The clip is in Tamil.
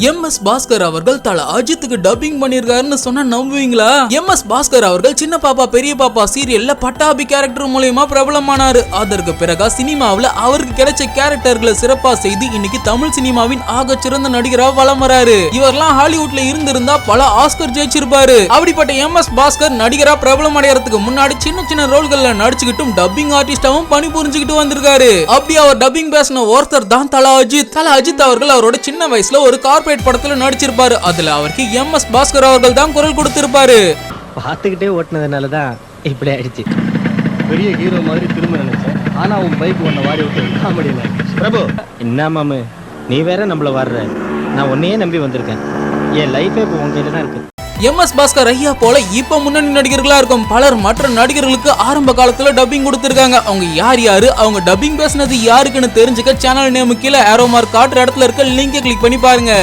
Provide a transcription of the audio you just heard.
எம்.எஸ். பாஸ்கர் அவர்கள் தல அஜித்துக்கு டப்பிங் பண்ணிருக்காருன்னு சொன்னா நம்புவீங்களா? எம்.எஸ். பாஸ்கர் அவர்கள் சின்ன பாப்பா பெரிய பாப்பா சீரியல்ல பட்டாபி கேரக்டர் மூலமா பிரபலமானாரு. அதற்கு பிறகு சினிமாவில் அவருக்கு கிடைச்ச கேரக்டர்களை சிறப்பா செய்து இன்னைக்கு தமிழ் சினிமாவின் ஆக சிறந்த நடிகரா வலம் வராரு. இவரெல்லாம் ஹாலிவுட்ல இருந்திருந்தா பல ஆஸ்கர் ஜெயிச்சிருப்பாரு. அப்படிப்பட்ட எம்.எஸ். பாஸ்கர் நடிகரா பிரபலம் அடையறதுக்கு முன்னாடி சின்ன சின்ன ரோல்கள்ல நடிச்சுக்கிட்டும் டப்பிங் ஆர்டிஸ்டாவும் பணி புரிஞ்சுக்கிட்டு வந்திருக்காரு. அப்படி அவர் டப்பிங் பேசின ஒருத்தர் தான் தல அஜித். தல அஜித் அவர்கள் அவரோட சின்ன வயசுல ஒரு கார்ப்பரேட் படத்துல நடிச்சிருப்பாரு. அதுல அவருக்கு எம்.எஸ். பாஸ்கர் அவர்கள் தான் குரல் கொடுத்திருப்பாரு. பார்த்துக்கிட்டே ஓட்டுனதுனாலதான் இப்படி ஆயிடுச்சு. பெரிய ஹீரோ மாதிரி திரும்ப நினைச்சேன். ஆனா உன் பைக் ஒன்ன வாரி விட்டு காமெடியில. பிரபு என்ன மாமு நீ வேற நம்மள வர்ற? நான் உன்னையே நம்பி வந்திருக்கேன். என் லைஃபே இப்போ உன் கையில தான் இருக்கு. எம்.எஸ். பாஸ்கர் ஐயா போல இப்ப முன்னணி நடிகர்களா இருக்கும் பலர் மற்ற நடிகர்களுக்கு ஆரம்ப காலத்துல டப்பிங் கொடுத்திருக்காங்க. அவங்க யாரு அவங்க டப்பிங் பேசினது யாருக்குன்னு தெரிஞ்சுக்க சேனல் நேம் கீழே ஏரோ மார்க் காட்டுற இடத்துல இருக்க லிங்கை கிளிக் பண்ணி பாருங்க.